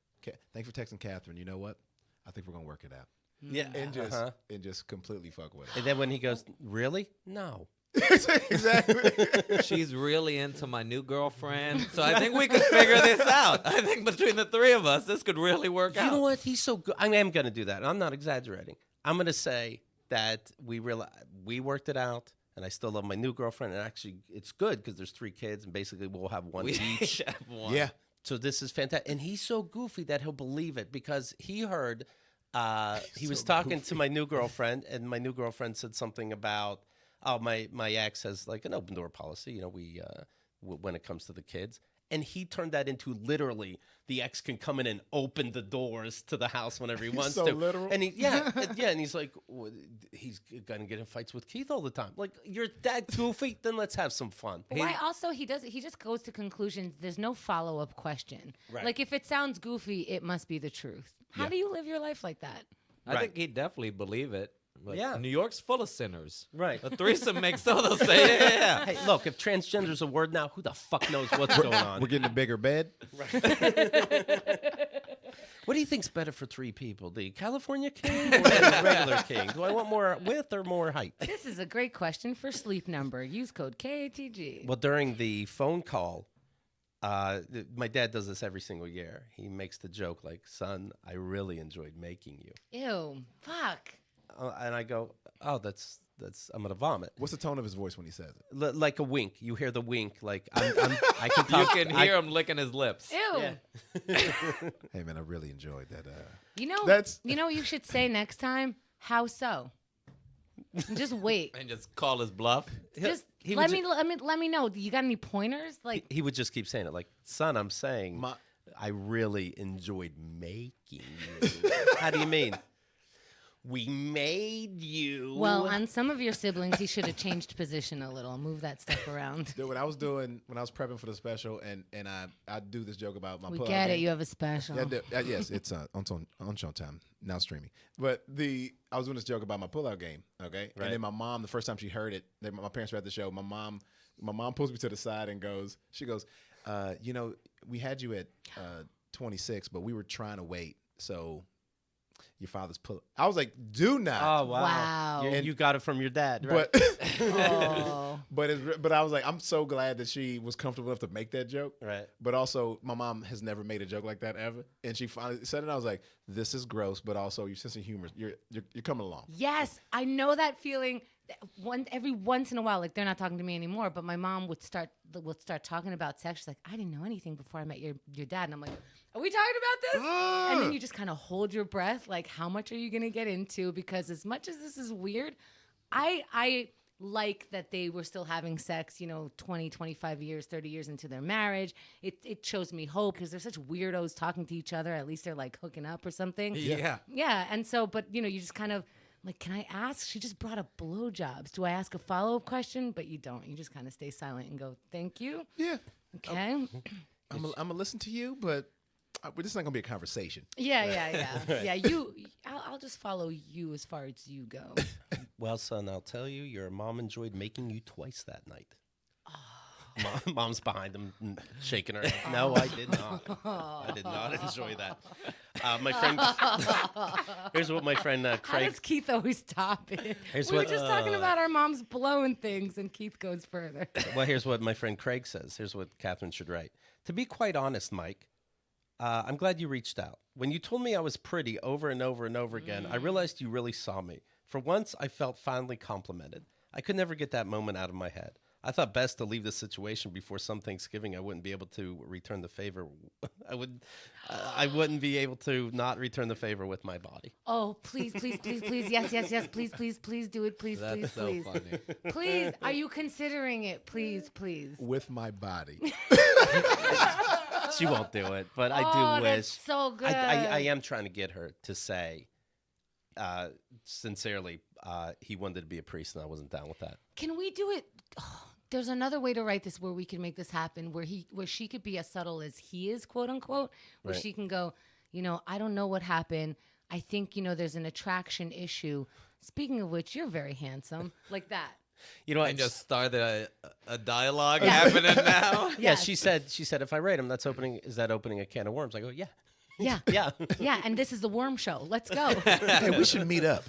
Thanks for texting, Catherine. You know what? I think we're gonna work it out. Yeah. And just completely fuck with it. And then when he goes, really? No. Exactly. She's really into my new girlfriend, so I think we could figure this out. I think between the three of us, this could really work out. You know what? He's so good. I am going to do that. I'm not exaggerating. I'm going to say that we worked it out, and I still love my new girlfriend. And actually, it's good because there's 3 kids, and basically we'll have one We each. have one. Yeah. So this is fantastic. And he's so goofy that he'll believe it because he heard he was talking to my new girlfriend, and my new girlfriend said something about, oh, my ex has like an open door policy, you know, we when it comes to the kids. And he turned that into literally the ex can come in and open the doors to the house whenever he wants so to. literal. And and he's like, he's gonna get in fights with Keith all the time. Like, you're that goofy, then let's have some fun. Why also he just goes to conclusions. There's no follow-up question. Right. Like if it sounds goofy, it must be the truth. How do you live your life like that? I think he'd definitely believe it. But Yeah. New York's full of sinners. Right. A threesome makes so they'll say, yeah. Hey, look, if transgender's a word now, who the fuck knows what's going on? We're getting a bigger bed. What do you think's better for 3 people? The California king or the regular king? Do I want more width or more height? This is a great question for Sleep Number. Use code KATG. Well, during the phone call, my dad does this every single year. He makes the joke like, son, I really enjoyed making you. Ew. Fuck. And I go, oh, that's I'm going to vomit. What's the tone of his voice when he says it? Like a wink. You hear the wink. Like, I can You talk. can hear him licking his lips. Ew. Yeah. Hey man, I really enjoyed that. You know, That's- you know what you should say next time? How so? And just wait. And just call his bluff. Just he let would me know. You got any pointers? Like He would just keep saying it. Like, son, I'm saying My- I really enjoyed making you. How do you mean? We made you. well, on some of your siblings, you should have changed position a little, move that stuff around. Dude, when I was prepping for the special, and I do this joke about my. We pull-out get it. game. You have a special. Yes, it's on Showtime now streaming. But I was doing this joke about my pullout game, okay? Right. And then my mom, the first time she heard it, my parents were at the show. My mom pulls me to the side and she goes, you know, we had you at 26, but we were trying to wait, so. Your father's pull. I was like, do not. Oh wow! Wow. You got it from your dad, right? But Oh. but I was like, I'm so glad that she was comfortable enough to make that joke. Right. But also, my mom has never made a joke like that ever, and she finally said it. I was like, this is gross, but also your sense of humor, you're coming along. Yes, I know that feeling. Every once in a while, like they're not talking to me anymore, but my mom would start talking about sex. She's like, I didn't know anything before I met your dad, and I'm like, are we talking about this? And then you just kind of hold your breath, like, how much are you gonna get into? Because as much as this is weird, I like that they were still having sex, 20, 25 years, 30 years into their marriage. It shows me hope because they're such weirdos talking to each other. At least they're like hooking up or something. Yeah. Yeah, and so, but you just kind of like, can I ask? She just brought up blowjobs. Do I ask a follow-up question? But you don't. You just kind of stay silent and go, thank you. Yeah. Okay. I'm gonna listen to you, but this is not gonna be a conversation. Yeah. I'll just follow you as far as you go. Well, son, I'll tell you, your mom enjoyed making you twice that night. Mom's behind him, shaking her head. No, I did not. I did not enjoy that. My friend, here's what my friend How Craig. does Keith always top it? Here's We were what- just talking about our moms blowing things, and Keith goes further. Well, here's what my friend Craig says. Here's what Catherine should write. To be quite honest, Mike, I'm glad you reached out. When you told me I was pretty over and over and over again, I realized you really saw me. For once, I felt fondly complimented. I could never get that moment out of my head. I thought best to leave the situation before some Thanksgiving. I wouldn't be able to return the favor. I wouldn't be able to not return the favor with my body. Oh, please. Yes. Please do it. Please. That's so funny. Please. Are you considering it? Please. With my body. She won't do it, but I do that's wish. so good. I am trying to get her to say, sincerely, he wanted to be a priest, and I wasn't down with that. Can we do it? Oh, there's another way to write this where we can make this happen, where she could be as subtle as he is, quote unquote, where Right. she can go, I don't know what happened. I think, there's an attraction issue. Speaking of which, you're very handsome. Like that. You know what? And just started a dialogue happening now. Yeah, Yes. she said if I rate him, is that opening a can of worms? I go, yeah. Yeah. Yeah. Yeah, and this is the worm show. Let's go. Hey, we should meet up.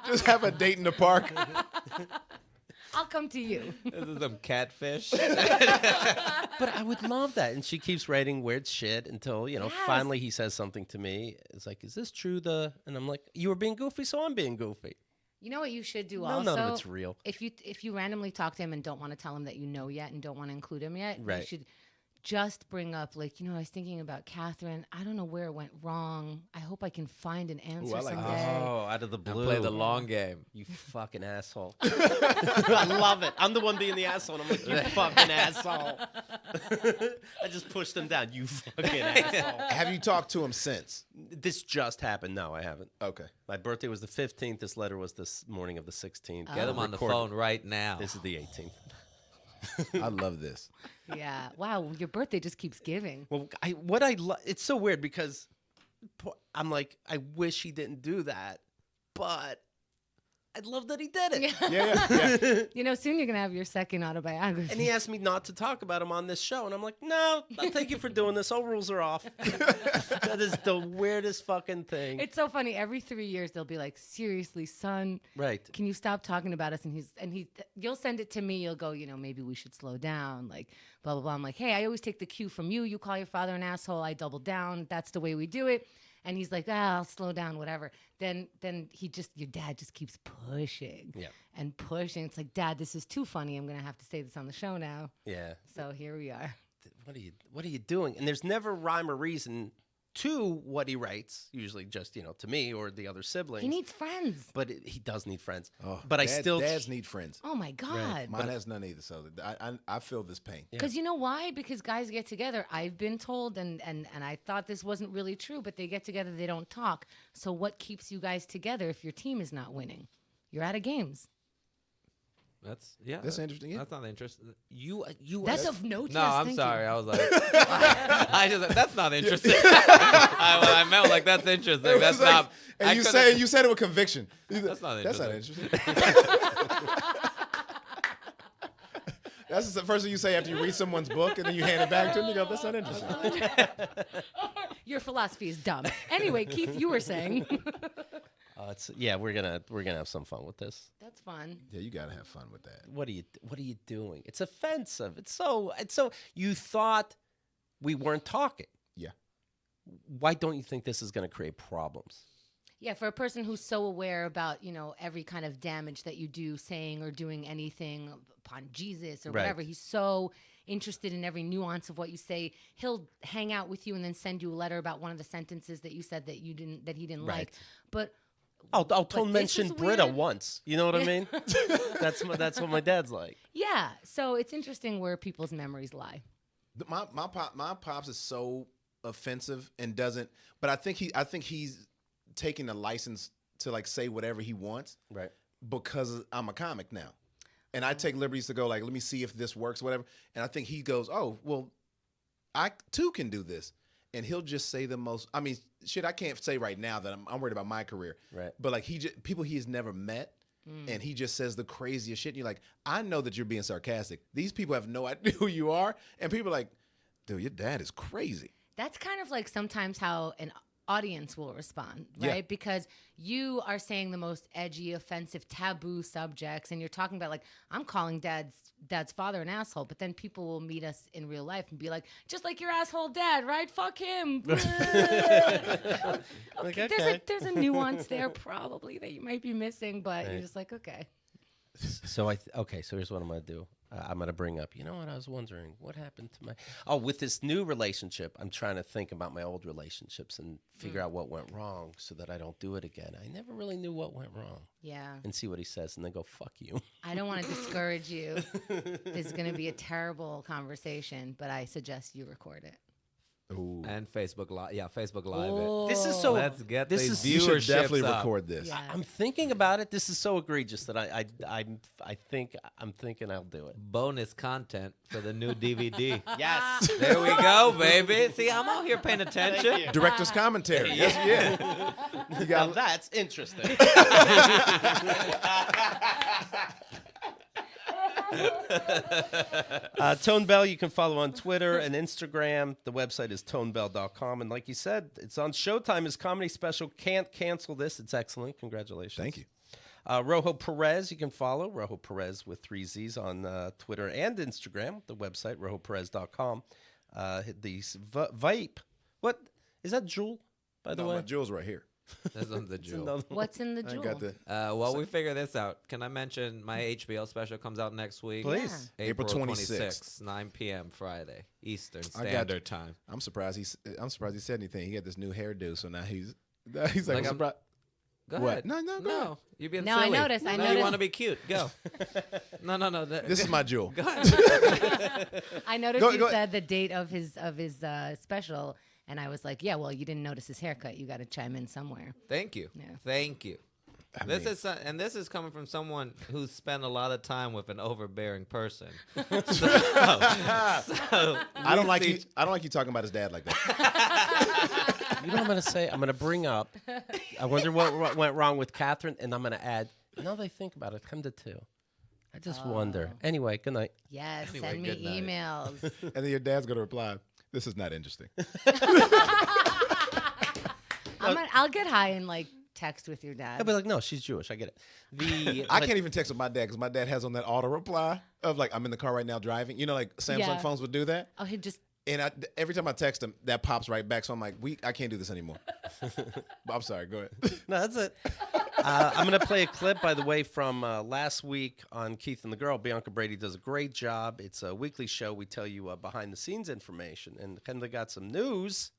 Just have a date in the park. I'll come to you. This is some catfish. But I would love that. And she keeps writing weird shit until, Yes. finally he says something to me. It's like, is this true? And I'm like, you were being goofy, so I'm being goofy. You know what you should do No, also? none of it's real. If you randomly talk to him and don't want to tell him that you know yet and don't want to include him yet, Right. you should just bring up, like, I was thinking about Catherine. I don't know where it went wrong. I hope I can find an answer I like that. someday. Oh, out of the blue. Play the long game. You fucking asshole. I love it. I'm the one being the asshole. And I'm like, you fucking asshole. I just pushed him down. You fucking asshole. Have you talked to him since? This just happened. No, I haven't. Okay. My birthday was the 15th. This letter was this morning of the 16th. Get him on the phone right now. This is the 18th. I love this. Yeah. Wow. Your birthday just keeps giving. Well, it's so weird because I'm like, I wish he didn't do that, but I love that he did it. Yeah. Soon you're going to have your second autobiography. And he asked me not to talk about him on this show. And I'm like, no, thank you for doing this. All rules are off. That is the weirdest fucking thing. It's so funny. Every 3 years, they'll be like, seriously, son, Right. can you stop talking about us? And you'll send it to me. You'll go, maybe we should slow down. Like, blah, blah, blah. I'm like, hey, I always take the cue from you. You call your father an asshole. I double down. That's the way we do it. And he's like, I'll slow down, whatever. Then your dad just keeps pushing and pushing. It's like, Dad, this is too funny. I'm going to have to say this on the show now. Yeah. So here we are. What are you doing? And there's never rhyme or reason to what he writes, usually just, to me or the other siblings. He needs friends. But he does need friends. Oh, but dads need friends. Oh, my God. Mine has none either, so I feel this pain. Because you know why? Because guys get together. I've been told, and I thought this wasn't really true, but they get together, they don't talk. So what keeps you guys together if your team is not winning? You're out of games. That's interesting. Yeah. That's not interesting. You. That's of no No, I'm thank sorry. you. I was like, that's not interesting. I meant like that's interesting. That's not. And you said it with conviction. That's not interesting. That's the first thing you say after you read someone's book and then you hand it back to them. You go, that's not interesting. Your philosophy is dumb. Anyway, Keith, you were saying. We're gonna have some fun with this. That's fun. Yeah, you gotta have fun with that. What are you doing? It's offensive. It's so. You thought we weren't talking. Yeah. Why don't you think this is going to create problems? Yeah, for a person who's so aware about, every kind of damage that you do saying or doing anything upon Jesus or Right. whatever, he's so interested in every nuance of what you say. He'll hang out with you and then send you a letter about one of the sentences that you said that he didn't Right. like. But I'll this mention is Britta weird. once. You know what I mean? That's what my dad's like. yeah, so it's interesting where people's memories lie. My pops is so offensive and doesn't. But I think he's taking the license to like say whatever he wants. Right. Because I'm a comic now, and I take liberties to go like, let me see if this works, whatever. And I think he goes, oh well, I too can do this, and he'll just say the most. I mean, shit, I can't say right now that I'm worried about my career. Right. But like people he has never met. And he just says the craziest shit. And you're like, I know that you're being sarcastic. These people have no idea who you are. And people are like, dude, your dad is crazy. That's kind of like sometimes how an audience will respond, right? Yeah. Because you are saying the most edgy, offensive, taboo subjects, and you're talking about like, I'm calling dad's father an asshole, but then people will meet us in real life and be like, just like your asshole dad, right? Fuck him. Like, okay. okay. There's a nuance there probably that you might be missing, but Right. you're just like, okay. So so here's what I'm gonna do. I'm gonna bring up. You know what? I was wondering what happened to with this new relationship. I'm trying to think about my old relationships and figure out what went wrong so that I don't do it again. I never really knew what went wrong. Yeah. And see what he says, and then go fuck you. I don't want to discourage you. This is going to be a terrible conversation, but I suggest you record it. Ooh. And Facebook Live. Yeah, Facebook Live. Oh. This is so. Let's get this these is You should viewerships definitely up. record this. Yeah. I'm thinking about it. This is so egregious that I'm thinking I'll do it. Bonus content for the new DVD. Yes. There we go, baby. See, I'm out here paying attention. Director's commentary. Yes, yeah. You Now got that's interesting. Tone Bell, you can follow on Twitter and Instagram. The website is tonebell.com. And like you said, it's on Showtime. His comedy special. Can't cancel this. It's excellent. Congratulations. Thank you. Rojo Perez, you can follow. Rojo Perez with 3 Z's on Twitter and Instagram. The website, rojoperez.com. Vape. What? Is that Jewel, by the No, way? my jewel's right here. That's on the jewel. Another one. What's in the I jewel? got the While we figure this out, can I mention my HBO special comes out next week? Please. April 26th. 9 p.m. Friday, Eastern I got Standard Time. I'm surprised he said anything. He got this new hairdo, so now he's like, Like I'm I'm- surprised. Go What? ahead. No, go ahead. No. You're being No, I silly. noticed, I No, you noticed. want to be cute. Go. No. This is my jewel. Go ahead. I noticed Go- you go- said the date of his special, and I was like, yeah, well, you didn't notice his haircut. You got to chime in somewhere. Thank you. Yeah. Thank you. I This mean, is this is coming from someone who's spent a lot of time with an overbearing person. So I don't like see- you. I don't like you talking about his dad like that. You know what I'm going to say? I'm going to bring up, I wonder what went wrong with Catherine, and I'm going to add, now they think about it, come to 2. I just wonder. Anyway, good night. Yes, Anyway, send me good night. emails. And then your dad's gonna reply, "This is not interesting." I'll get high and like text with your dad. I'll be like, no, she's Jewish. I get it. I can't even text with my dad because my dad has on that auto reply of like, "I'm in the car right now driving." You know, like Samsung Yeah. phones would do that. Oh, he just. And every time I text him, that pops right back. So I'm like, I can't do this anymore. But I'm sorry. Go ahead. No, that's it. I'm going to play a clip, by the way, from last week on Keith and the Girl. Bianca Brady does a great job. It's a weekly show. We tell you behind-the-scenes information. And Kendra got some news.